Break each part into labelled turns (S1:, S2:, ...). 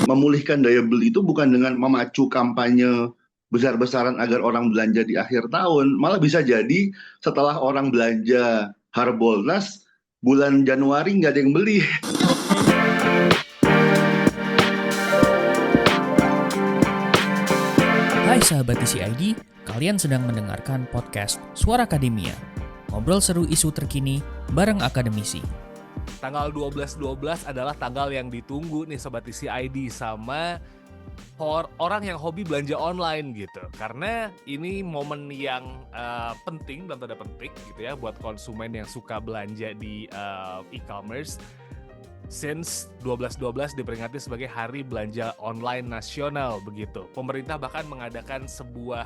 S1: Memulihkan daya beli itu bukan dengan memacu kampanye besar-besaran agar orang belanja di akhir tahun, malah bisa jadi setelah orang belanja Harbolnas bulan Januari nggak ada yang beli.
S2: Hai sahabat TCID, kalian sedang mendengarkan podcast Suara Akademia. Ngobrol seru isu terkini bareng akademisi.
S3: Tanggal 12/12 adalah tanggal yang ditunggu nih Sobat TCID sama orang yang hobi belanja online gitu. Karena ini momen yang penting dalam tanda petik gitu ya buat konsumen yang suka belanja di e-commerce. Since 12/12 diperingati sebagai Hari Belanja Online Nasional begitu. Pemerintah bahkan mengadakan sebuah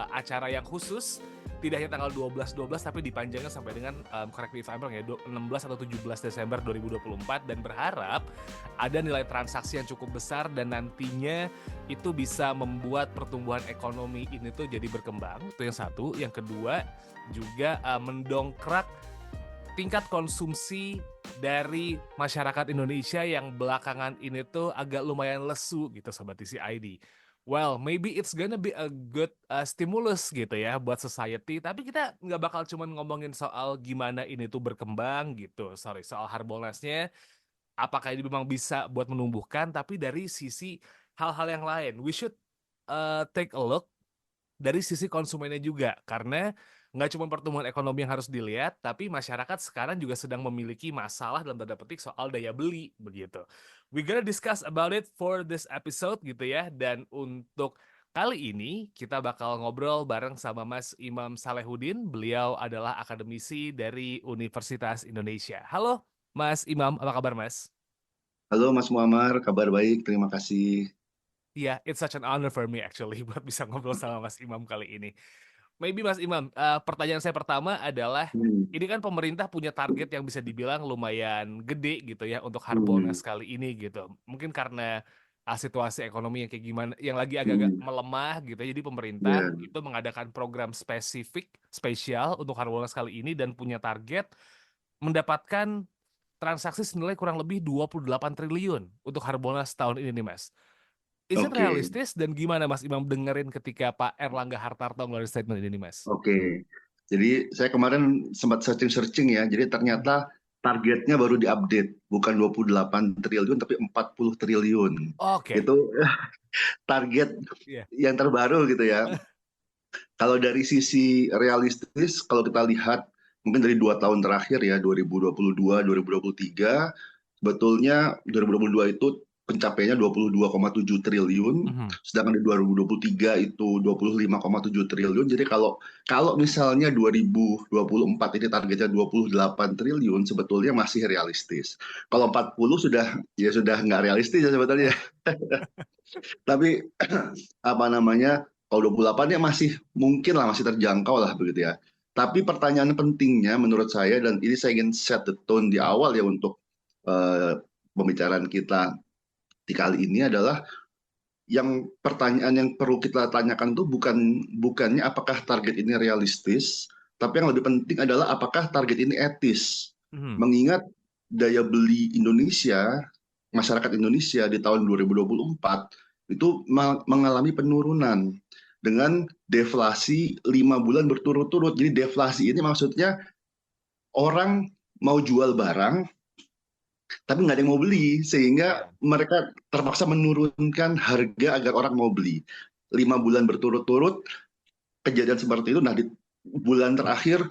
S3: acara yang khusus, tidak hanya tanggal 12/12 tapi dipanjangkan sampai dengan correct me if I'm wrong ya 16 atau 17 Desember 2024 dan berharap ada nilai transaksi yang cukup besar dan nantinya itu bisa membuat pertumbuhan ekonomi ini tuh jadi berkembang. Itu yang satu. Yang kedua juga mendongkrak tingkat konsumsi dari masyarakat Indonesia yang belakangan ini tuh agak lumayan lesu gitu Sobat TCID. Well, maybe it's gonna be a good stimulus gitu ya buat society. Tapi kita nggak bakal cuman ngomongin soal gimana ini tuh berkembang gitu. Soal Harbolnasnya. Apakah ini memang bisa buat menumbuhkan, tapi dari sisi hal-hal yang lain. We should take a look dari sisi konsumennya juga, karena nggak cuma pertumbuhan ekonomi yang harus dilihat, tapi masyarakat sekarang juga sedang memiliki masalah dalam tanda petik soal daya beli begitu. We gonna discuss about it for this episode gitu ya, dan untuk kali ini kita bakal ngobrol bareng sama Mas Imam Salehudin. Beliau adalah akademisi dari Universitas Indonesia. Halo Mas Imam, apa kabar Mas?
S1: Halo Mas Muammar, kabar baik, terima kasih.
S3: Iya, it's such an honor for me actually buat bisa ngobrol sama Mas Imam kali ini. Maybe Mas Imam, pertanyaan saya pertama adalah,
S1: Hmm,
S3: ini kan pemerintah punya target yang bisa dibilang lumayan gede gitu ya untuk Harbolnas
S1: hmm,
S3: kali ini gitu. Mungkin karena situasi ekonomi yang kayak gimana, yang lagi agak-agak
S1: hmm,
S3: melemah gitu. Jadi pemerintah
S1: ya,
S3: itu mengadakan program spesial untuk Harbolnas kali ini dan punya target mendapatkan transaksi senilai kurang lebih 28 triliun untuk Harbolnas tahun ini nih Mas. Is it
S1: oke,
S3: realistis dan gimana Mas Imam dengerin ketika Pak Erlangga Hartarto ngeluarin statement ini nih, Mas?
S1: oke. Jadi saya kemarin sempat searching-searching ya, jadi
S3: Mhm.
S1: ternyata targetnya baru diupdate, bukan 28 triliun tapi 40 triliun.
S3: Oke,
S1: Itu target
S3: iya.
S1: yang terbaru gitu ya. Kalau dari sisi realistis, kalau kita lihat mungkin dari 2 tahun terakhir ya, 2022, 2023, sebetulnya 2022 itu pencapaiannya 22,7 triliun,
S3: Mhm.
S1: sedangkan di 2023 itu 25,7 triliun. Jadi kalau kalau misalnya 2024 ini targetnya 28 triliun, sebetulnya masih realistis. Kalau 40 sudah ya sudah nggak realistis ya sebetulnya. Tapi apa namanya, kalau 28 ya masih mungkin lah, masih terjangkau lah begitu ya. Tapi pertanyaan pentingnya menurut saya, dan ini saya ingin set the tone di awal ya untuk eh, pembicaraan kita di kali ini adalah, yang pertanyaan yang perlu kita tanyakan tuh bukannya apakah target ini realistis, tapi yang lebih penting adalah apakah target ini etis.
S3: Mhm.
S1: Mengingat daya beli Indonesia, masyarakat Indonesia di tahun 2024 itu mengalami penurunan dengan deflasi 5 bulan berturut-turut. Jadi deflasi ini maksudnya orang mau jual barang tapi nggak ada yang mau beli, sehingga
S3: Iya.
S1: mereka terpaksa menurunkan harga agar orang mau beli. 5 bulan berturut-turut kejadian seperti itu. Nah, di bulan terakhir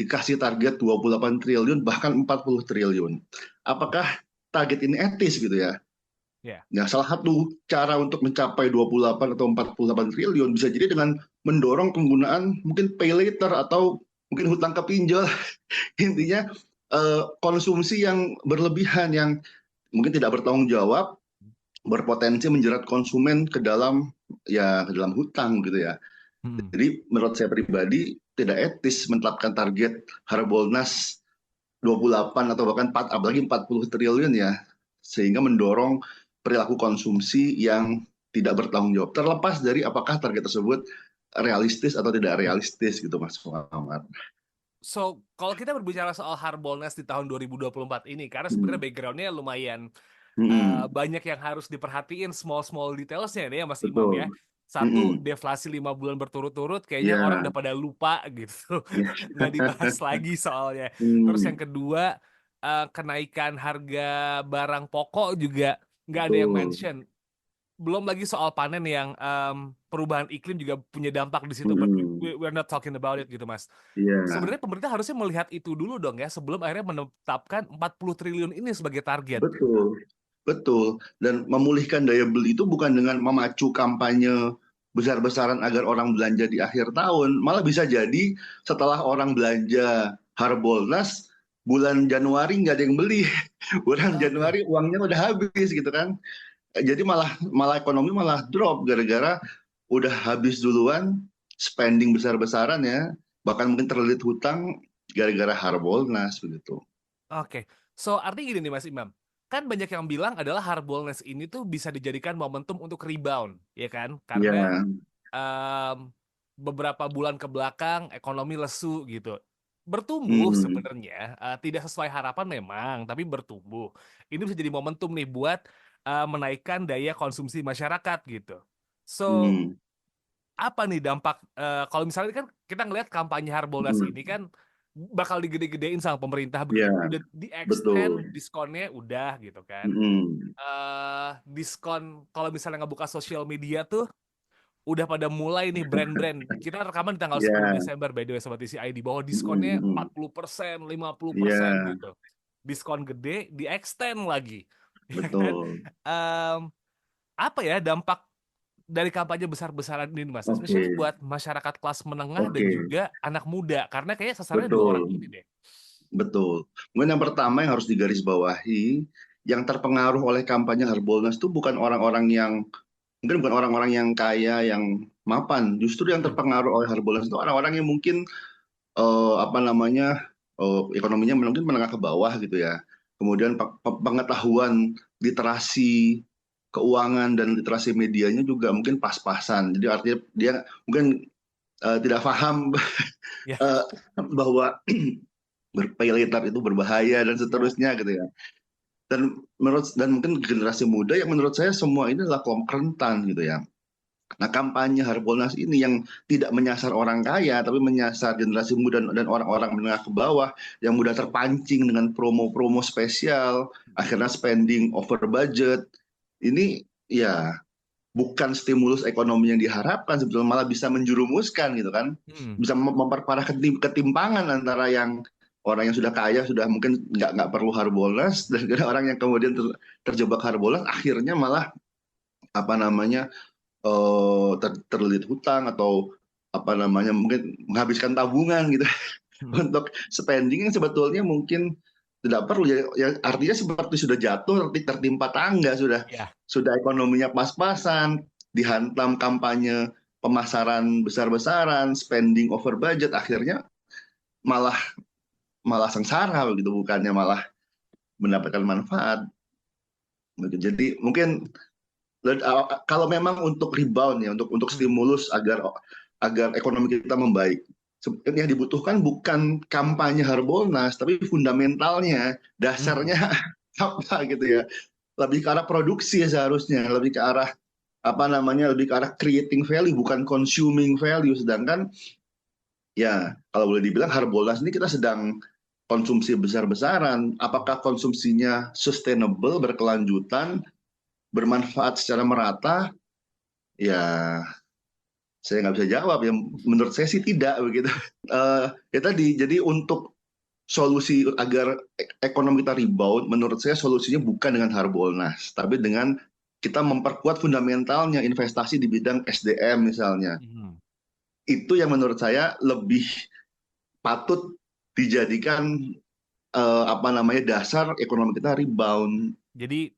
S1: dikasih target 28 triliun bahkan 40 triliun. Apakah target ini etis gitu ya?
S3: Iya.
S1: Nah, salah satu cara untuk mencapai 28 atau 48 triliun bisa jadi dengan mendorong penggunaan mungkin pay later atau mungkin hutang kepinjol. Intinya konsumsi yang berlebihan yang mungkin tidak bertanggung jawab, berpotensi menjerat konsumen ke dalam hutang gitu ya.
S3: Mhm.
S1: Jadi menurut saya pribadi tidak etis menetapkan target Harbolnas 28 atau bahkan 4, apalagi 40 triliun ya, sehingga mendorong perilaku konsumsi yang tidak bertanggung jawab, terlepas dari apakah target tersebut realistis atau tidak realistis gitu Mas Muhammad.
S3: So, kalau kita berbicara soal Harbolnas di tahun 2024 ini, karena sebenarnya
S1: Hmm,
S3: background-nya lumayan
S1: Mm-mm.
S3: banyak yang harus diperhatiin small detailsnya nih ya Mas Imam ya.
S1: Betul.
S3: Satu,
S1: Mm-mm.
S3: deflasi 5 bulan berturut-turut kayaknya orang
S1: Ya,
S3: udah pada lupa gitu.
S1: ya.
S3: Nggak dibahas lagi soalnya. Terus yang
S1: Hmm,
S3: kedua, kenaikan harga barang pokok juga nggak ada yang
S1: betul.
S3: mention. Belum lagi soal panen yang perubahan iklim juga punya dampak di situ, but
S1: Mm-mm.
S3: we're not talking about it gitu Mas.
S1: Iya,
S3: Sebenarnya pemerintah harusnya melihat itu dulu dong ya sebelum akhirnya menetapkan 40 triliun ini sebagai target gitu.
S1: betul. Betul. Dan memulihkan daya beli itu bukan dengan memacu kampanye besar-besaran agar orang belanja di akhir tahun. Malah bisa jadi setelah orang belanja Harbolnas, bulan Januari nggak ada yang beli. Bulan
S3: Oke.
S1: Januari uangnya udah habis gitu kan. Jadi malah malah ekonomi malah drop gara-gara udah habis duluan spending besar-besaran ya. Bahkan mungkin terlilit hutang gara-gara Harbolnas begitu.
S3: Oke. So, artinya gini nih Mas Imam. Kan banyak yang bilang adalah Harbolnas ini tuh bisa dijadikan momentum untuk rebound, ya kan?
S1: Iya.
S3: Karena em, beberapa bulan ke belakang ekonomi lesu gitu. Bertumbuh
S1: Hmm.
S3: sebenarnya, tidak sesuai harapan memang, tapi bertumbuh. Ini bisa jadi momentum nih buat menaikkan daya konsumsi masyarakat gitu. So,
S1: Hmm.
S3: apa nih dampak kalau misalnya kan kita ngelihat kampanye Harbolnas
S1: Hmm.
S3: ini kan bakal digede-gedein sama pemerintah
S1: Iya,
S3: begitu udah di-extend
S1: betul.
S3: diskonnya udah gitu kan.
S1: Mm-mm.
S3: Diskon kalau misalnya ngebuka sosial media tuh udah pada mulai nih brand-brand. Kita rekaman di tanggal 10
S1: Iya.
S3: Desember by the way Sobat TCID bahwa
S1: Mm-mm,
S3: diskonnya
S1: mm-mm.
S3: 40%, 50%
S1: Iya,
S3: gitu. Diskon gede di-extend lagi. Ya kan?
S1: betul.
S3: Em, apa ya dampak dari kampanye besar-besaran ini Mas,
S1: Oke,
S3: especially buat masyarakat kelas menengah dan
S1: oke,
S3: juga anak muda karena kayaknya sasarannya dua orang
S1: betul,
S3: ini deh.
S1: betul. Mungkin yang pertama yang harus digarisbawahi, yang terpengaruh oleh kampanye Harbolnas itu bukan orang-orang yang mungkin bukan orang-orang yang kaya, yang mapan. Justru yang
S3: Hmm.
S1: terpengaruh oleh Harbolnas itu orang-orang yang mungkin apa namanya ekonominya mungkin menengah ke bawah gitu ya. Kemudian pengetahuan literasi keuangan dan literasi medianya juga mungkin pas-pasan. Jadi artinya dia mungkin tidak paham
S3: Ya,
S1: eh, bahwa berpaylater itu berbahaya dan
S3: ya.
S1: seterusnya gitu ya. Dan mungkin generasi muda yang menurut saya semua ini adalah kelompok rentan gitu ya. Nah, kampanye Harbolnas ini yang tidak menyasar orang kaya, tapi menyasar generasi muda dan orang-orang menengah ke bawah yang mudah terpancing dengan promo-promo spesial, akhirnya spending over budget. Ini ya bukan stimulus ekonomi yang diharapkan, sebetulnya malah bisa menjurumuskan gitu kan,
S3: Hmm.
S1: bisa memperparah ketimpangan antara yang orang yang sudah kaya sudah mungkin nggak perlu Harbolnas dan orang yang kemudian terjebak Harbolnas akhirnya malah apa namanya terlilit hutang atau apa namanya mungkin menghabiskan tabungan gitu
S3: Hmm.
S1: untuk spending yang sebetulnya mungkin tidak perlu ya, ya artinya seperti sudah jatuh tertimpa tangga
S3: Ya.
S1: sudah ekonominya pas-pasan dihantam kampanye pemasaran besar-besaran spending over budget akhirnya malah malah sengsara begitu bukannya malah mendapatkan manfaat jadi mungkin kalau memang untuk rebound ya, untuk
S3: Hmm.
S1: stimulus agar agar ekonomi kita membaik, yang dibutuhkan bukan kampanye Harbolnas, tapi fundamentalnya,
S3: Hmm.
S1: dasarnya apa gitu ya. Lebih ke arah produksi ya seharusnya, lebih ke arah apa namanya, lebih ke arah creating value, bukan consuming value. Sedangkan ya kalau boleh dibilang Harbolnas ini kita sedang konsumsi besar-besaran. Apakah konsumsinya sustainable, berkelanjutan, bermanfaat secara merata? Ya saya nggak bisa jawab ya menurut saya sih tidak begitu. Ya tadi jadi untuk solusi agar ekonomi kita rebound menurut saya solusinya bukan dengan Harbolnas tapi dengan kita memperkuat fundamentalnya investasi di bidang SDM misalnya
S3: Hmm.
S1: itu yang menurut saya lebih patut dijadikan apa namanya dasar ekonomi kita rebound.
S3: Jadi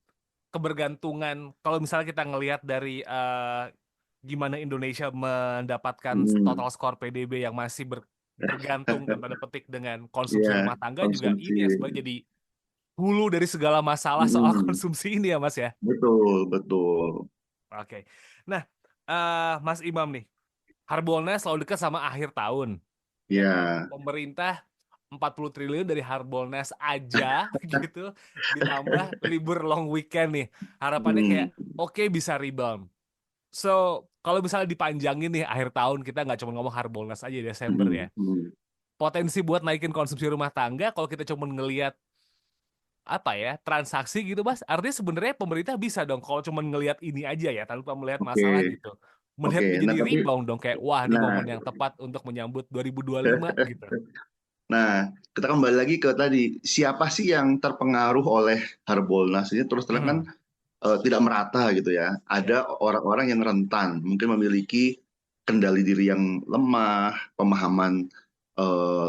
S3: kebergantungan kalau misalnya kita ngelihat dari gimana Indonesia mendapatkan
S1: Hmm,
S3: total skor PDB yang masih bergantung dan tanda petik dengan konsumsi
S1: ya
S3: rumah tangga juga
S1: konsumsi.
S3: ini ya sebenarnya jadi hulu dari segala masalah soal
S1: Hmm,
S3: konsumsi ini ya Mas ya.
S1: betul betul.
S3: Oke. Nah, Mas Imam nih, Harbolnas selalu dekat sama akhir tahun, ya kan?
S1: Ya.
S3: Pemerintah 40 triliun dari Harbolnas aja gitu, ditambah libur long weekend nih. Harapannya kayak
S1: Hmm,
S3: oke bisa rebound. So, kalau misalnya dipanjangin nih akhir tahun kita nggak cuma ngomong Harbolnas aja Desember ya.
S1: hmm.
S3: Potensi buat naikin konsumsi rumah tangga kalau kita cuma ngelihat apa ya transaksi gitu Mas, artinya sebenarnya pemerintah bisa dong kalau cuma ngelihat ini aja ya tanpa melihat
S1: Oke,
S3: masalah gitu. Melihat
S1: oke.
S3: ini
S1: Nah
S3: jadi
S1: tapi,
S3: rebound dong kayak wah ini
S1: nah,
S3: momen yang tepat untuk menyambut 2025 gitu.
S1: nah, kita kembali lagi ke tadi, siapa sih yang terpengaruh oleh Harbolnas ini terus terang kan
S3: Hmm,
S1: tidak merata gitu ya.
S3: ya.
S1: Ada orang-orang yang rentan, mungkin memiliki kendali diri yang lemah, pemahaman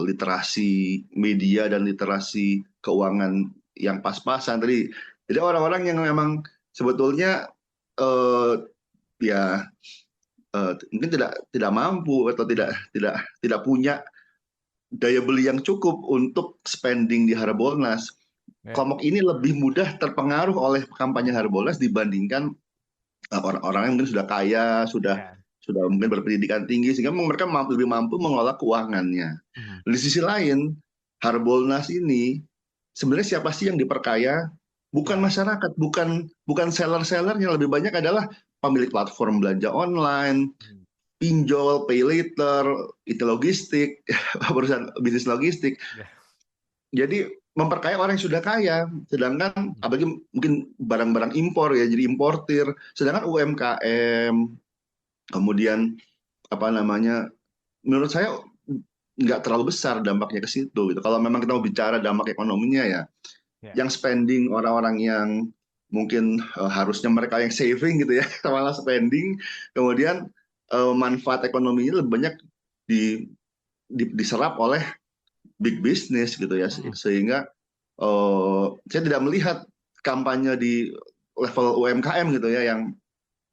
S1: literasi media dan literasi keuangan yang pas-pasan tadi. Jadi orang-orang yang memang sebetulnya eh, ya mungkin tidak mampu atau tidak punya daya beli yang cukup untuk spending di Harbolnas.
S3: Ya.
S1: Kelompok ini lebih mudah terpengaruh oleh kampanye Harbolnas dibandingkan orang-orang yang mungkin sudah kaya,
S3: Ya.
S1: sudah mungkin berpendidikan tinggi, sehingga mereka lebih mampu mengolah keuangannya.
S3: Hmm,
S1: Di sisi lain, Harbolnas ini sebenarnya siapa sih yang diperkaya? Bukan
S3: ya.
S1: masyarakat, bukan seller-seller, yang lebih banyak adalah pemilik platform belanja online,
S3: Hmm,
S1: pinjol, pay later, itu logistik, perusahaan bisnis logistik.
S3: ya.
S1: Jadi memperkaya orang yang sudah kaya, sedangkan
S3: Hmm,
S1: apalagi mungkin barang-barang impor ya, jadi importir. Sedangkan UMKM, kemudian apa namanya, menurut saya nggak terlalu besar dampaknya ke situ gitu. Kalau memang kita mau bicara dampak ekonominya ya,
S3: ya.
S1: yang spending orang-orang yang mungkin harusnya mereka yang saving gitu ya, malah spending, kemudian manfaat ekonominya lebih banyak di, diserap oleh big business gitu ya,
S3: Hmm,
S1: sehingga saya tidak melihat kampanye di level UMKM gitu ya, yang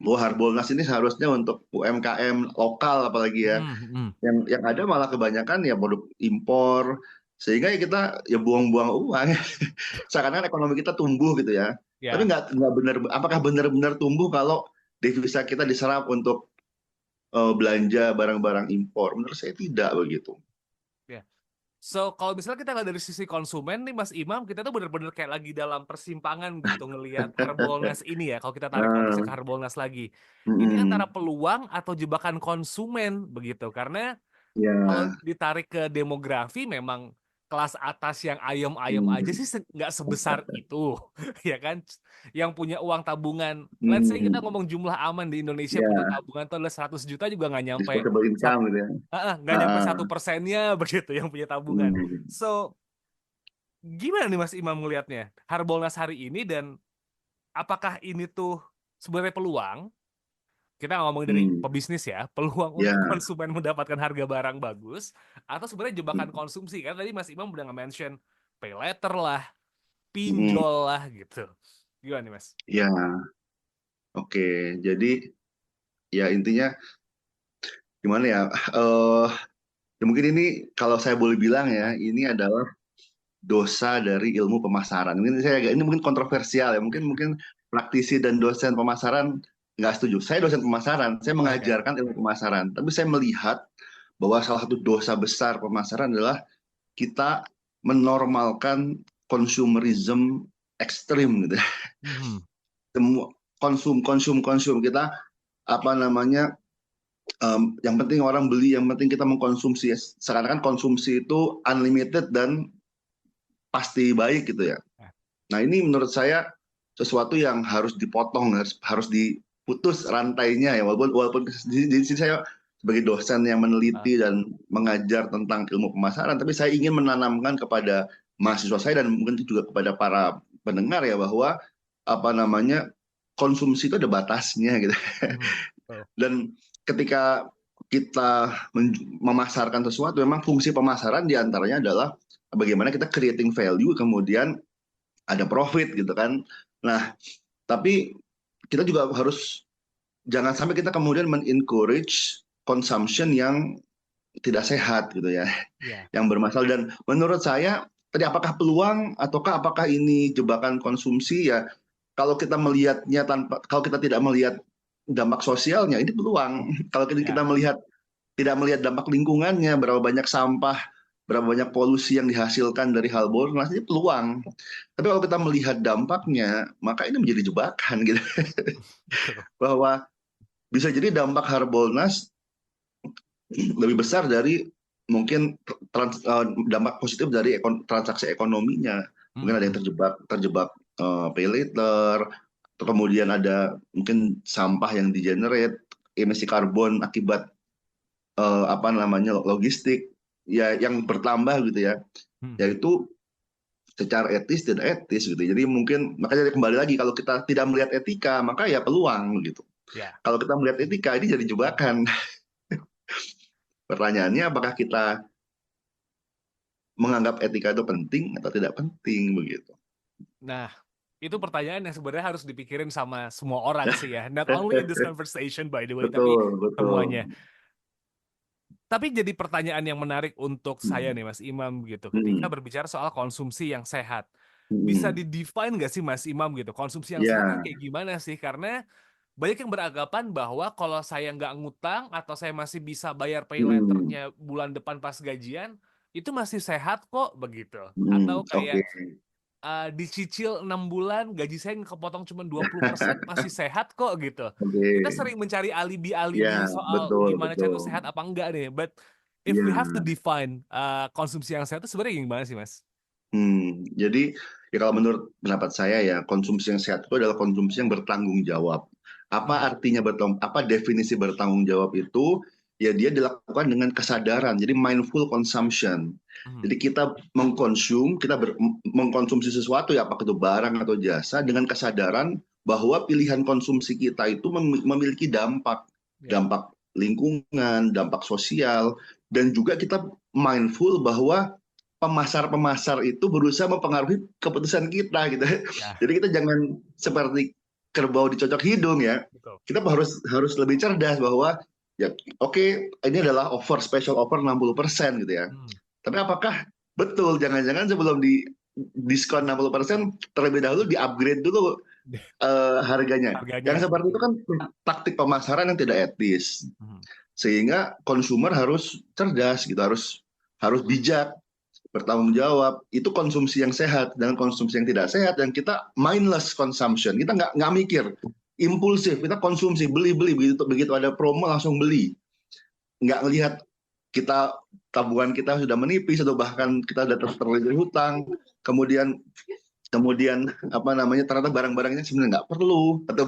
S1: Harbolnas ini seharusnya untuk UMKM lokal apalagi ya,
S3: hmm, hmm.
S1: yang ada malah kebanyakan ya produk impor, sehingga ya kita ya buang-buang uang. Seakan-akan ekonomi kita tumbuh gitu ya, tapi
S3: Ya.
S1: nggak benar. Apakah benar-benar tumbuh kalau devisa kita diserap untuk belanja barang-barang impor? Menurut saya tidak begitu.
S3: Ya. So, kalau misalnya kita lihat dari sisi konsumen nih Mas Imam, kita tuh bener-bener kayak lagi dalam persimpangan gitu ngelihat Harbolnas ini ya. Kalau kita tarik konteksnya ke
S1: Nah,
S3: Harbolnas lagi. Ini antara
S1: mm-mm.
S3: peluang atau jebakan konsumen begitu. Karena kalau
S1: Ya,
S3: ditarik ke demografi memang kelas atas yang ayem-ayem aja
S1: mm,
S3: sih nggak sebesar itu ya kan yang punya uang tabungan let's say kita
S1: mm,
S3: ngomong jumlah aman di Indonesia punya
S1: ya,
S3: tabungan tuh adalah 100 juta juga nggak nyampe
S1: disposable income gitu ya.
S3: nggak nyampe
S1: Ah,
S3: 1%-nya begitu yang punya tabungan.
S1: mm,
S3: So gimana nih Mas Imam ngelihatnya Harbolnas hari ini dan apakah ini tuh sebenarnya peluang kita nggak ngomongin dari
S1: mm,
S3: pebisnis ya, peluang untuk
S1: ya,
S3: konsumen mendapatkan harga barang bagus, atau sebenarnya jebakan konsumsi. Kan tadi Mas Imam udah nge-mention pay later lah,
S1: mm,
S3: pinjol lah gitu. Gimana nih Mas?
S1: ya, oke. Jadi ya intinya gimana ya? eh ya mungkin ini kalau saya boleh bilang ya,
S3: Ah,
S1: ini adalah dosa dari ilmu pemasaran. Ini mungkin kontroversial ya. Mungkin praktisi dan dosen pemasaran nggak setuju. Saya dosen pemasaran, saya
S3: Oke.
S1: mengajarkan ilmu pemasaran. Tapi saya melihat bahwa salah satu dosa besar pemasaran adalah kita menormalkan consumerism ekstrim gitu.
S3: Mhm.
S1: Semua konsum kita apa namanya, yang penting orang beli, yang penting kita mengkonsumsi. Sekarang kan konsumsi itu unlimited dan pasti baik gitu ya.
S3: Ah,
S1: Nah, ini menurut saya sesuatu yang harus dipotong, harus diputus rantainya ya. Walaupun di sini saya sebagai dosen yang
S3: ah,
S1: meneliti dan mengajar tentang ilmu pemasaran, tapi saya ingin menanamkan kepada mahasiswa saya dan mungkin juga kepada para pendengar ya, bahwa apa namanya, konsumsi itu ada batasnya gitu.
S3: mhm. Betul.
S1: Dan ketika kita memasarkan sesuatu, memang fungsi pemasaran diantaranya adalah bagaimana kita creating value, kemudian ada profit gitu kan. Nah, tapi kita juga harus jangan sampai kita kemudian men-encourage consumption yang tidak sehat gitu ya,
S3: Iya,
S1: yang bermasalah. Dan menurut saya tadi, apakah peluang ataukah apakah ini jebakan konsumsi ya, kalau kita melihatnya kalau kita tidak melihat dampak sosialnya, ini peluang. Kalau kita
S3: iya,
S1: melihat tidak melihat dampak lingkungannya, berapa banyak sampah berapa banyak polusi yang dihasilkan dari Harbolnas, ini peluang. Tapi kalau kita melihat dampaknya, maka ini menjadi jebakan gitu.
S3: Betul.
S1: Bahwa bisa jadi dampak Harbolnas lebih besar dari mungkin dampak positif dari transaksi ekonominya. Mungkin ada yang terjebak pay later, atau kemudian ada mungkin sampah yang di-generate, emisi karbon akibat logistik ya yang bertambah gitu ya. Yaitu secara etis dan etis gitu. Jadi mungkin makanya kembali lagi, kalau kita tidak melihat etika maka ya peluang gitu.
S3: Ya.
S1: Kalau kita melihat etika, ini jadi jebakan. Pertanyaannya, apakah kita menganggap etika itu penting atau tidak penting begitu.
S3: Nah, itu pertanyaan yang sebenarnya harus dipikirin sama semua orang sih ya. Not only in this conversation by the way, tapi
S1: Betul, betul.
S3: semuanya. Tapi jadi pertanyaan yang menarik untuk saya nih Mas Imam gitu. Ketika berbicara soal konsumsi yang sehat. Bisa di-define nggak sih Mas Imam gitu, konsumsi yang sehat
S1: Ya,
S3: kayak gimana sih? Karena banyak yang beranggapan bahwa kalau saya nggak ngutang atau saya masih bisa bayar pay later-nya bulan depan pas gajian, itu masih sehat kok begitu. Atau
S1: oke.
S3: kayak dicicil 6 bulan, gaji saya kepotong cuma 20% masih sehat kok gitu.
S1: Oke.
S3: Kita sering mencari alibi-alibi
S1: Ya,
S3: soal
S1: betul,
S3: gimana cara itu
S1: betul.
S3: sehat apa enggak nih. But if we have to
S1: Ya.
S3: define konsumsi yang sehat itu sebenarnya gimana sih Mas?
S1: Jadi ya kalau menurut pendapat saya ya, konsumsi yang sehat itu adalah konsumsi yang bertanggung jawab. Apa artinya apa definisi bertanggung jawab itu? Ya dia dilakukan dengan kesadaran. Jadi mindful consumption. Jadi kita mengkonsumsi sesuatu ya, apakah itu barang atau jasa, dengan kesadaran bahwa pilihan konsumsi kita itu memiliki dampak
S3: Ya.
S1: lingkungan, dampak sosial, dan juga kita mindful bahwa pemasar-pemasar itu berusaha mempengaruhi keputusan kita gitu.
S3: Ya,
S1: Jadi kita jangan seperti kerbau dicocok hidung ya.
S3: betul.
S1: Kita harus lebih cerdas bahwa ya oke, ini adalah special offer 60% gitu ya. Tapi apakah betul, jangan-jangan sebelum di diskon 60% terlebih dahulu di-upgrade dulu harganya.
S3: Harganya.
S1: Yang seperti itu kan taktik pemasaran yang tidak etis. Sehingga konsumer harus cerdas gitu, harus bijak, bertanggung jawab. Itu konsumsi yang sehat. Dan konsumsi yang tidak sehat, dan kita mindless consumption, kita nggak mikir, impulsif, kita konsumsi, beli begitu ada promo langsung beli, nggak ngelihat kita tabungan kita sudah menipis atau bahkan kita sudah terlilit hutang, kemudian ternyata barang-barangnya sebenarnya nggak perlu, atau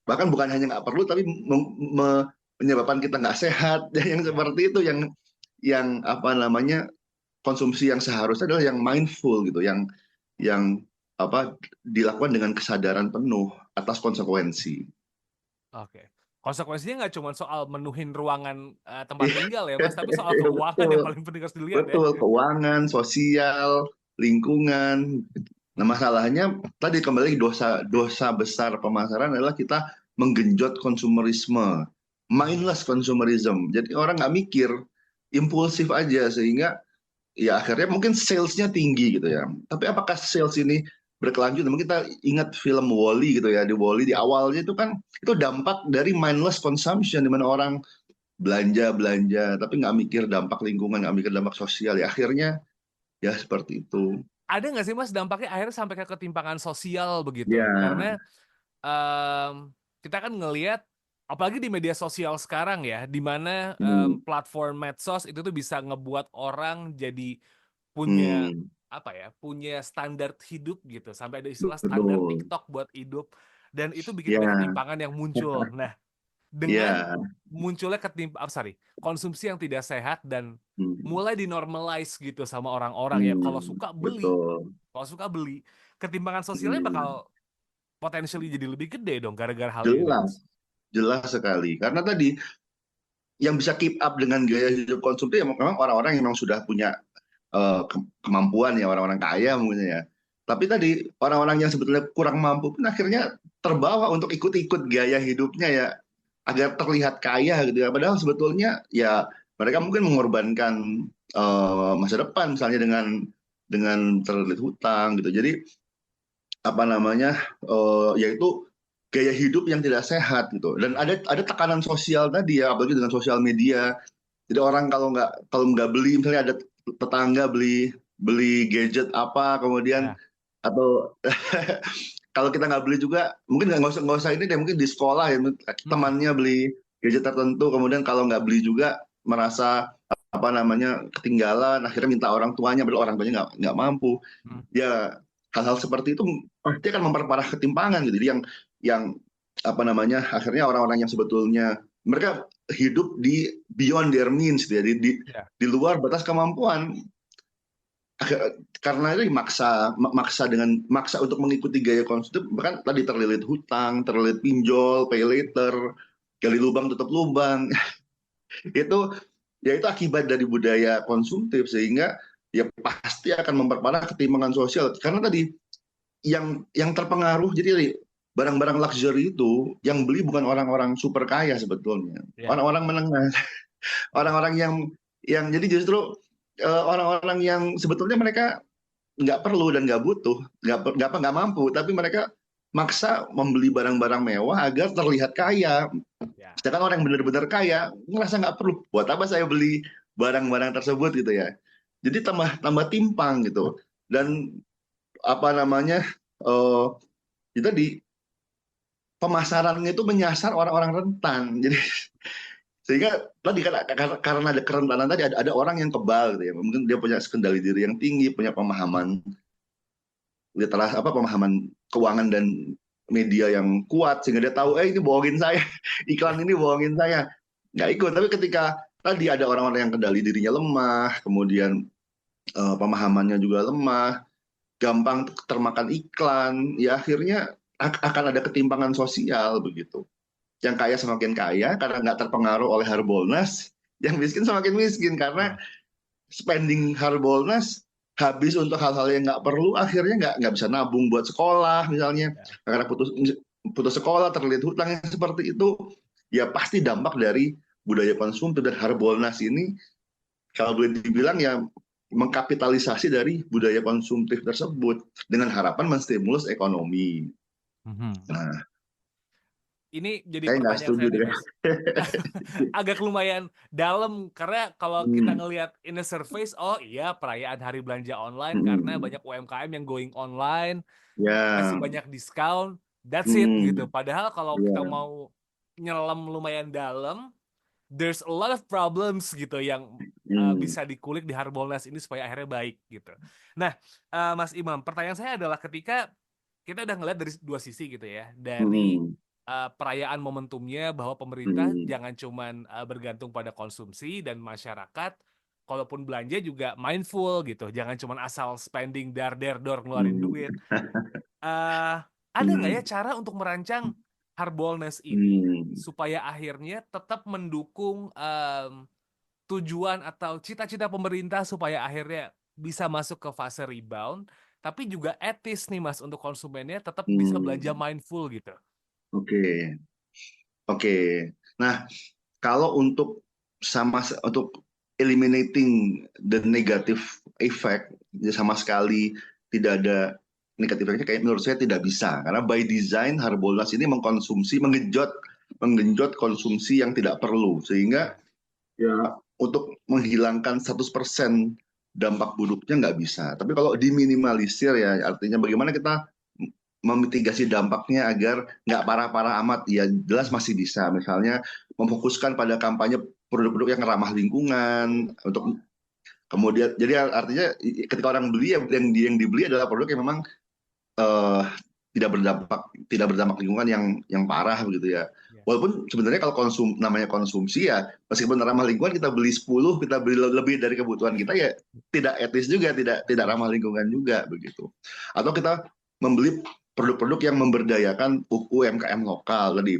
S1: bahkan bukan hanya nggak perlu tapi menyebabkan kita nggak sehat. Yang seperti itu yang konsumsi yang seharusnya adalah yang mindful gitu, yang dilakukan dengan kesadaran penuh atas konsekuensi.
S3: Oke. Konsekuensinya nggak cuma soal menuhin ruangan tempat tinggal ya Mas, tapi soal keuangan yang paling penting harus dilihat ya.
S1: Betul, keuangan, sosial, lingkungan. Nah, masalahnya tadi kembali dosa besar pemasaran adalah kita menggenjot konsumerisme, mindless consumerism. Jadi orang nggak mikir, impulsif aja, sehingga ya akhirnya mungkin salesnya tinggi gitu ya. Tapi apakah sales ini berkelanjut? Mungkin kita ingat film Wall-E gitu ya. Di Wall-E di awalnya itu kan itu dampak dari mindless consumption, di mana orang belanja tapi nggak mikir dampak lingkungan, nggak mikir dampak sosial. Ya akhirnya ya seperti itu.
S3: Ada nggak sih Mas dampaknya akhirnya sampai ke ketimpangan sosial begitu?
S1: Ya.
S3: Karena kita kan ngelihat apalagi di media sosial sekarang ya, di mana platform medsos itu tuh bisa ngebuat orang jadi punya punya standar hidup gitu, sampai ada istilah standar
S1: Betul.
S3: TikTok buat hidup, dan itu bikin
S1: Ya.
S3: banyak ketimpangan yang muncul. Nah, dengan munculnya konsumsi yang tidak sehat dan mulai dinormalize gitu sama orang-orang ya, kalau suka beli, ketimpangan sosialnya bakal potentially jadi lebih gede dong gara-gara hal ini.
S1: Jelas sekali. Karena tadi yang bisa keep up dengan gaya hidup konsumtif ya memang orang-orang yang memang sudah punya kemampuan ya, orang-orang kaya mungkin ya. Tapi tadi orang-orang yang sebetulnya kurang mampu pun akhirnya terbawa untuk ikut-ikut gaya hidupnya ya, agar terlihat kaya gitu ya. Padahal sebetulnya ya mereka mungkin mengorbankan masa depan misalnya dengan terlilit hutang gitu. Jadi yaitu gaya hidup yang tidak sehat gitu. Dan ada tekanan sosial tadi ya, apalagi dengan sosial media Jadi orang kalau nggak beli, misalnya ada tetangga beli beli gadget apa, kemudian
S3: Ya.
S1: atau kalau kita nggak beli juga, mungkin nggak usah ini deh, mungkin di sekolah ya
S3: Mm-mm.
S1: temannya beli gadget tertentu, kemudian kalau nggak beli juga merasa apa namanya ketinggalan, akhirnya minta orang tuanya, padahal orang tuanya nggak mampu.
S3: Mm.
S1: Ya hal-hal seperti itu pasti akan memperparah ketimpangan gitu. Jadi yang apa namanya akhirnya orang-orang yang sebetulnya mereka hidup di beyond their means gitu ya,
S3: Ya.
S1: di luar batas kemampuan. Karena itu maksa untuk mengikuti gaya konsumtif, bahkan tadi terlilit hutang, terlilit pinjol, pay later, gali lubang tutup lubang. Itu ya itu akibat dari budaya konsumtif, sehingga ya pasti akan memperparah ketimpangan sosial. Karena tadi yang terpengaruh, jadi barang-barang luxury itu yang beli bukan orang-orang super kaya sebetulnya,
S3: Ya.
S1: orang-orang menengah, orang-orang yang jadi justru orang-orang yang sebetulnya mereka nggak perlu dan nggak butuh, nggak mampu, tapi mereka maksa membeli barang-barang mewah agar terlihat kaya.
S3: Ya.
S1: Sedangkan orang yang benar-benar kaya ngerasa nggak perlu. Buat apa saya beli barang-barang tersebut gitu ya? Jadi tambah tambah timpang gitu. Dan apa namanya? eh itu di pemasarannya itu menyasar orang-orang rentan. Jadi sehingga tadi karena ada kerentanan tadi, ada orang yang kebal gitu ya. Mungkin dia punya kendali diri yang tinggi, punya pemahaman literasi apa pemahaman keuangan dan media yang kuat, sehingga dia tahu ini bohongin saya, iklan ini bohongin saya, nggak ikut. Tapi ketika tadi ada orang-orang yang kendali dirinya lemah, kemudian pemahamannya juga lemah, gampang termakan iklan, ya akhirnya akan ada ketimpangan sosial begitu. Yang kaya semakin kaya karena nggak terpengaruh oleh Harbolnas, yang miskin semakin miskin karena
S3: Ya.
S1: spending Harbolnas habis untuk hal-hal yang nggak perlu, akhirnya nggak bisa nabung buat sekolah misalnya,
S3: Ya.
S1: karena putus sekolah, terlilit hutang yang seperti itu. Ya pasti dampak dari budaya konsumtif, dan Harbolnas ini kalau boleh dibilang ya mengkapitalisasi dari budaya konsumtif tersebut dengan harapan menstimulus ekonomi.
S3: Mhm.
S1: Nah,
S3: Ini jadi
S1: saya nggak
S3: pertanyaan
S1: setuju
S3: saya nih,
S1: deh.
S3: Mas. Agak lumayan dalam karena kalau kita
S1: Hmm,
S3: ngelihat in a surface, oh iya perayaan hari belanja online karena
S1: hmm,
S3: banyak UMKM yang going online, kasih
S1: ya,
S3: banyak diskon, that's it gitu.
S1: hmm,
S3: Padahal kalau kita
S1: ya,
S3: mau nyelam lumayan dalam, there's a lot of problems gitu yang
S1: hmm,
S3: bisa dikulik di Harbolnas ini supaya akhirnya baik gitu. Nah, Mas Imam, pertanyaan saya adalah ketika kita udah ngeliat dari dua sisi gitu ya, dari
S1: hmm,
S3: perayaan momentumnya bahwa pemerintah
S1: hmm,
S3: jangan cuman bergantung pada konsumsi dan masyarakat, kalaupun belanja juga mindful gitu, jangan cuman asal spending dar der dor ngeluarin
S1: hmm,
S3: duit. Eh, ada nggak ya
S1: hmm,
S3: cara untuk merancang Harbolnas ini
S1: hmm.
S3: supaya akhirnya tetap mendukung tujuan atau cita-cita pemerintah supaya akhirnya bisa masuk ke fase rebound, tapi juga etis nih Mas untuk konsumennya tetap bisa belanja
S1: Hmm,
S3: mindful gitu.
S1: oke, oke. Nah, kalau untuk eliminating the negative effect, ya sama sekali tidak ada negatif efeknya, kayak menurut saya tidak bisa, karena by design Harbolnas ini menggenjot konsumsi yang tidak perlu, sehingga
S3: Ya.
S1: ya untuk menghilangkan 100% dampak buruknya nggak bisa. Tapi kalau diminimalisir ya artinya bagaimana kita memitigasi dampaknya agar nggak parah-parah amat, ya jelas masih bisa. Misalnya memfokuskan pada kampanye produk-produk yang ramah lingkungan, untuk kemudian jadi artinya ketika orang beli, yang dibeli adalah produk yang memang eh, tidak berdampak lingkungan yang parah begitu ya.
S3: Ya.
S1: Walaupun sebenarnya kalau namanya konsumsi ya, meskipun ramah lingkungan, kita beli 10, kita beli lebih dari kebutuhan kita, ya tidak etis juga, tidak ramah lingkungan juga begitu. Atau kita membeli produk-produk yang memberdayakan UMKM lokal tadi,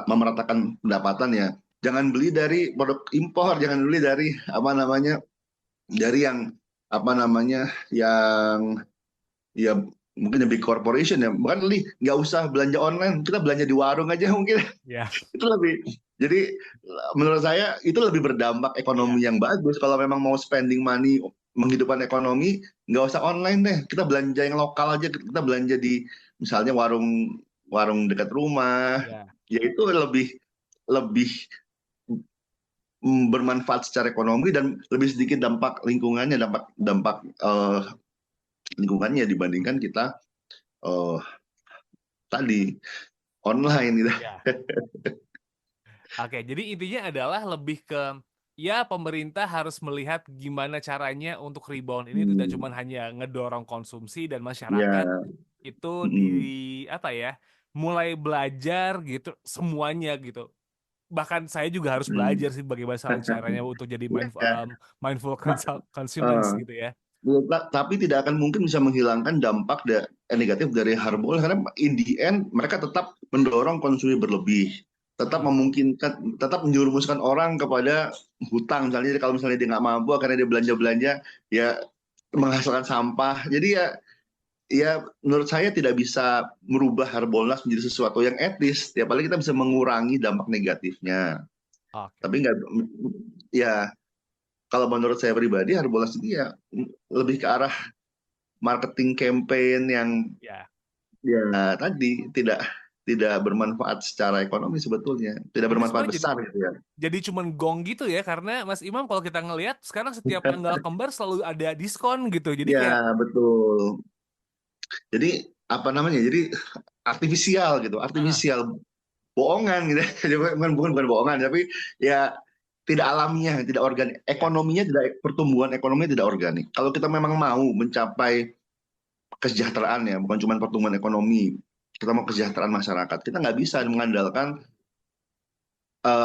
S1: memeratakan pendapatan ya. Jangan beli dari produk impor, jangan beli dari apa namanya, dari yang apa namanya, yang ya mungkin yang big corporation ya, bahkan nggak usah belanja online, kita belanja di warung aja mungkin.
S3: Ya.
S1: Itu lebih, jadi menurut saya itu lebih berdampak
S3: Iya.
S1: ekonomi yang bagus. Kalau memang mau spending money menghidupkan ekonomi, nggak usah online deh, kita belanja yang lokal aja, kita belanja di misalnya warung warung dekat rumah,
S3: Ya.
S1: ya itu lebih lebih bermanfaat secara ekonomi dan lebih sedikit dampak lingkungannya, dampak lingkungannya dibandingkan kita eh, tadi online gitu.
S3: Ya. Oke, jadi intinya adalah lebih ke ya pemerintah harus melihat gimana caranya untuk rebound ini tidak cuma hanya ngedorong konsumsi dan masyarakat
S1: Ya,
S3: itu di
S1: mm,
S3: apa ya, mulai belajar gitu semuanya gitu. Bahkan saya juga harus
S1: mm.
S3: belajar sih bagaimana caranya untuk jadi
S1: Ya,
S3: mindful consumers
S1: eh,
S3: gitu ya.
S1: tapi tidak akan mungkin bisa menghilangkan dampak negatif dari harbol karena in the end mereka tetap mendorong konsumsi berlebih, tetap
S3: Hmm.
S1: memungkinkan, tetap menjerumuskan orang kepada hutang. Misalnya kalau misalnya dia nggak mampu karena dia belanja ya menghasilkan sampah. Jadi ya menurut saya tidak bisa merubah Harbolnas menjadi sesuatu yang etis. Ya paling kita bisa mengurangi dampak negatifnya.
S3: Oke.
S1: Tapi nggak, ya kalau menurut saya pribadi Harbolnas ini ya lebih ke arah marketing campaign yang
S3: Ya.
S1: ya tadi tidak bermanfaat secara ekonomi sebetulnya, tidak
S3: Berarti
S1: bermanfaat
S3: sebenarnya
S1: besar gitu ya.
S3: jadi cuman gong gitu ya, karena Mas Imam kalau kita ngelihat sekarang setiap tanggal kembar selalu ada diskon gitu. Jadi
S1: Ya
S3: kayak
S1: betul. Jadi apa namanya? Jadi artifisial gitu,
S3: ah,
S1: artifisial bohongan gitu. Jadi bukan bohongan, tapi ya tidak alamiah, tidak organik.
S3: ya,
S1: Ekonominya tidak, pertumbuhan ekonominya tidak organik. Kalau kita memang mau mencapai kesejahteraan ya, bukan cuma pertumbuhan ekonomi, kita mau kesejahteraan masyarakat. Kita nggak bisa mengandalkan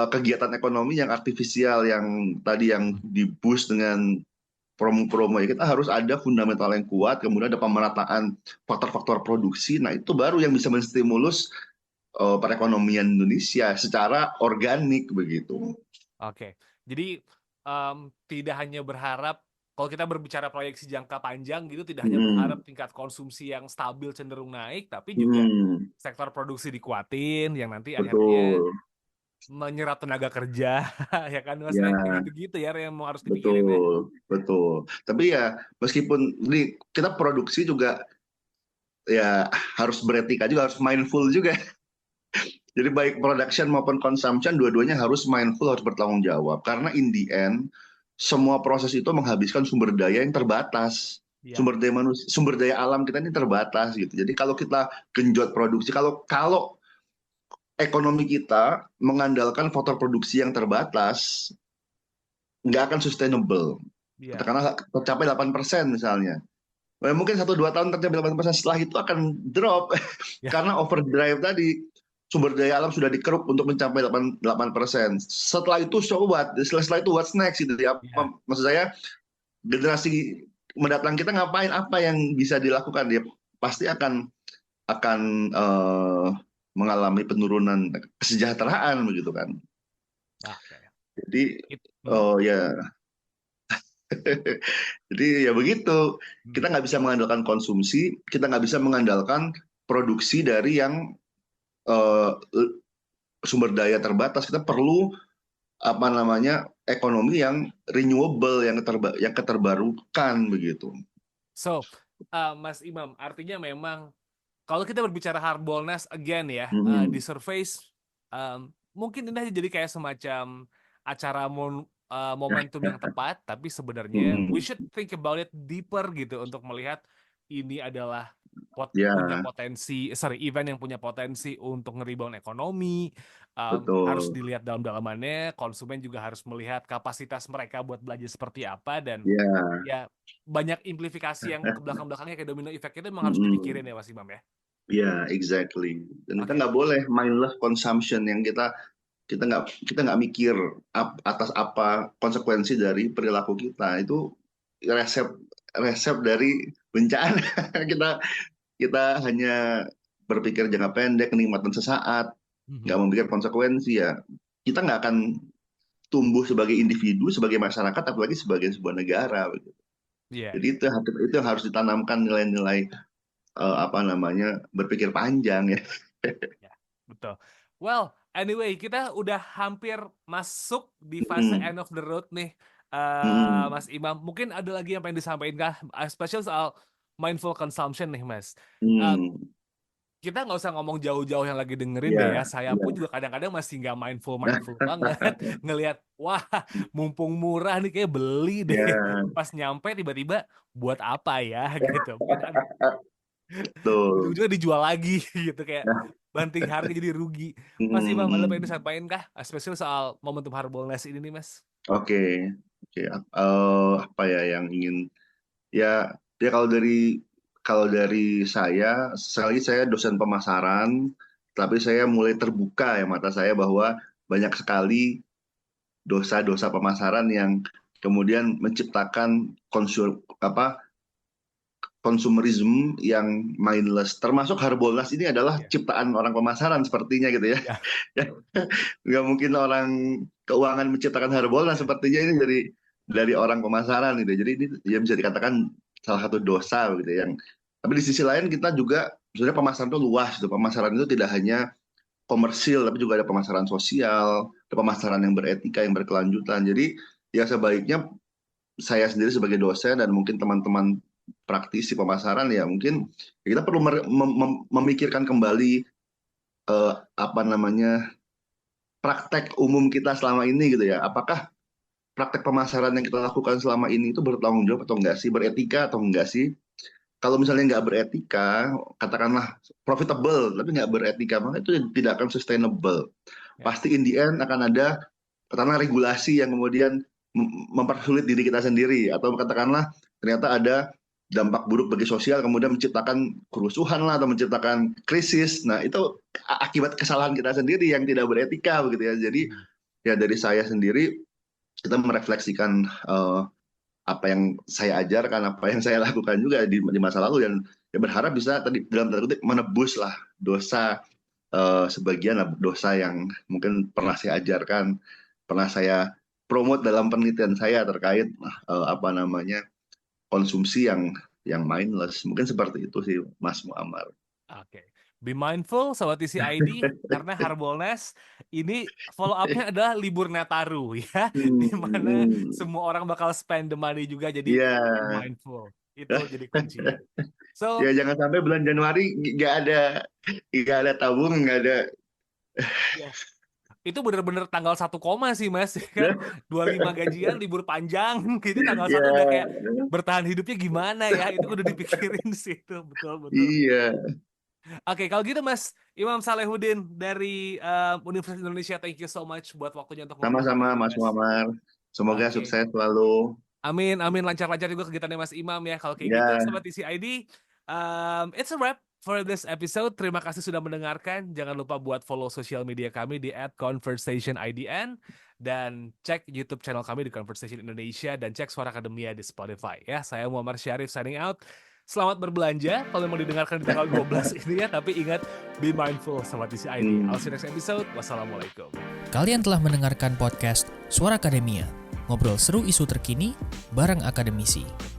S1: kegiatan ekonomi yang artifisial yang tadi yang di-boost dengan promo-promo ya. Kita harus ada fundamental yang kuat, kemudian ada pemerataan faktor-faktor produksi. Nah, itu baru yang bisa menstimulus perekonomian Indonesia secara organik begitu.
S3: oke. Jadi tidak hanya berharap kalau kita berbicara proyeksi jangka panjang gitu, tidak hanya berharap
S1: Hmm.
S3: tingkat konsumsi yang stabil cenderung naik, tapi juga
S1: Hmm.
S3: sektor produksi dikuatin yang nanti akhirnya
S1: Betul.
S3: menyerap tenaga kerja, ya kan Mas?
S1: Ya,
S3: Kayak gitu-gitu ya yang mau harus dipikirin ya.
S1: betul, betul. Tapi ya meskipun ini kita produksi juga ya harus beretika juga, harus mindful juga. Jadi baik production maupun consumption dua-duanya harus mindful, harus bertanggung jawab. Karena in the end semua proses itu menghabiskan sumber daya yang terbatas.
S3: Iya,
S1: Sumber daya alam kita ini terbatas gitu. Jadi kalau kita genjot produksi, kalau ekonomi kita mengandalkan faktor produksi yang terbatas, nggak akan sustainable.
S3: iya,
S1: Katakanlah tercapai 8% misalnya. Mungkin 1-2 tahun tercapai 8%, setelah itu akan drop
S3: ya,
S1: karena overdrive tadi. Sumber daya alam sudah dikeruk untuk mencapai 8%. Setelah itu so what? Setelah itu what's next gitu.
S3: iya.
S1: Maksud saya generasi mendatang kita ngapain, apa yang bisa dilakukan, dia pasti akan mengalami penurunan kesejahteraan begitu kan.
S3: Oke.
S1: Jadi
S3: Hmm,
S1: ya jadi ya begitu.
S3: hmm.
S1: Kita nggak bisa mengandalkan konsumsi, kita nggak bisa mengandalkan produksi dari yang eh, sumber daya terbatas. Kita perlu apa namanya ekonomi yang renewable, yang keterbarukan begitu.
S3: So, Mas Imam, artinya memang kalau kita berbicara Harbolnas again ya, di
S1: Mm-mm.
S3: surface mungkin ini jadi kayak semacam acara momentum yang tepat, tapi sebenarnya we
S1: Mm-mm.
S3: should think about it deeper gitu untuk melihat ini adalah punya
S1: Ya,
S3: potensi, sorry, event yang punya potensi untuk nge-rebound ekonomi. Harus
S1: betul.
S3: dilihat dalam-dalamannya, konsumen juga harus melihat kapasitas mereka buat belanja seperti apa, dan
S1: Ya,
S3: ya banyak implikasi yang ke belakang-belakangnya kayak domino effect itu emang harus
S1: mm-mm.
S3: dipikirin ya Mas Imam ya.
S1: Ya, exactly. Dan kita
S3: Oke.
S1: nggak boleh mindless consumption yang kita nggak mikir atas apa konsekuensi dari perilaku kita. Itu resep resep dari bencana. kita kita hanya berpikir jangka pendek, kenikmatan sesaat, nggak
S3: Mhm.
S1: memikir konsekuensi ya. Kita nggak akan tumbuh sebagai individu, sebagai masyarakat, apalagi sebagai sebuah negara. Begitu.
S3: Iya,
S1: Jadi
S3: iya.
S1: itu yang harus ditanamkan nilai-nilai apa namanya berpikir panjang ya.
S3: Ya, betul. Well, anyway, kita udah hampir masuk di fase
S1: Mm,
S3: end of the road nih,
S1: mm,
S3: Mas Imam. Mungkin ada lagi yang pengen disampaikan kah? Especially soal mindful consumption nih, Mas. Uh,
S1: mm.
S3: kita nggak usah ngomong jauh-jauh yang lagi dengerin deh
S1: Iya,
S3: ya. Saya
S1: iya.
S3: pun juga kadang-kadang masih nggak mindful banget ngelihat wah mumpung murah nih kayak beli deh.
S1: Iya,
S3: Pas nyampe tiba-tiba buat apa ya gitu. Mungkin
S1: betul.
S3: ujung-ujungnya dijual lagi gitu kayak
S1: Nah,
S3: banting harga jadi rugi. Mas Imam, ada pengen disampaikan kah? Especially soal momentum Harbolnas ini nih Mas.
S1: oke, oke. Apa ya yang ingin ya ya kalau dari saya, sekali lagi saya dosen pemasaran, tapi saya mulai terbuka ya mata saya bahwa banyak sekali dosa-dosa pemasaran yang kemudian menciptakan konsumerisme yang mindless. Termasuk Harbolnas ini adalah
S3: Ya.
S1: ciptaan orang pemasaran sepertinya gitu ya.
S3: Ya.
S1: Nggak mungkin orang keuangan menciptakan Harbolnas, sepertinya ini dari orang pemasaran gitu. Jadi ini ya bisa dikatakan salah satu dosa gitu yang. Tapi di sisi lain kita juga sebenarnya pemasaran itu luas gitu. Pemasaran itu tidak hanya komersil tapi juga ada pemasaran sosial, ada pemasaran yang beretika, yang berkelanjutan. Jadi ya sebaiknya saya sendiri sebagai dosen dan mungkin teman-teman praktisi pemasaran ya mungkin kita perlu memikirkan kembali apa namanya praktek umum kita selama ini gitu ya. Apakah praktek pemasaran yang kita lakukan selama ini itu bertanggung jawab atau enggak sih, beretika atau enggak sih? Kalau misalnya nggak beretika, katakanlah profitable tapi nggak beretika, maka itu tidak akan sustainable.
S3: Ya.
S1: Pasti in the end akan ada katakanlah regulasi yang kemudian mempersulit diri kita sendiri, atau katakanlah ternyata ada dampak buruk bagi sosial kemudian menciptakan kerusuhan lah atau menciptakan krisis. Nah itu akibat kesalahan kita sendiri yang tidak beretika begitu ya. Jadi ya dari saya sendiri kita merefleksikan apa yang saya ajarkan, apa yang saya lakukan juga di masa lalu, dan ya berharap bisa tadi dalam tanda kutip menebus lah dosa, sebagian lah dosa yang mungkin pernah saya ajarkan, pernah saya promote dalam penelitian saya terkait apa namanya konsumsi yang mindless. Mungkin seperti itu sih Mas Muammar.
S3: Oke. Be mindful Sobat Isi ID karena Harbolnas ini follow up-nya adalah libur Nataru ya, di mana semua orang bakal spend the money juga, jadi
S1: Iya.
S3: be mindful. Itu jadi kuncinya. So,
S1: Ya jangan sampai bulan Januari nggak ada tabung, nggak ada.
S3: ya, itu bener-bener tanggal 1 koma sih Mas kan. 25 gajian libur panjang gitu tanggal 1 udah kayak
S1: Ya,
S3: bertahan hidupnya gimana ya, itu udah dipikirin sih itu betul-betul.
S1: iya.
S3: Oke, kalau gitu Mas Imam Salehuddin dari Universitas Indonesia, thank you so much buat waktunya untuk ngobrol
S1: Sama-sama
S3: hari ini,
S1: Mas
S3: Mas.
S1: Muammar. Semoga
S3: Oke,
S1: sukses selalu.
S3: amin, amin, lancar-lancar juga kegiatannya Mas Imam ya. Kalau kayak gitu,
S1: Ya,
S3: Sobat Isi ID, it's a wrap for this episode. Terima kasih sudah mendengarkan. Jangan lupa buat follow sosial media kami di @conversationidn dan cek YouTube channel kami di Conversation Indonesia dan cek Suara Akademia di Spotify ya. Saya Muhammad Syarif signing out. Selamat berbelanja kalau mau didengarkan di tanggal 12 ini ya, tapi ingat be mindful Sobat Isi ID. I'll see you next episode. Wassalamualaikum.
S2: Kalian telah mendengarkan podcast Suara Akademia, ngobrol seru isu terkini bareng akademisi.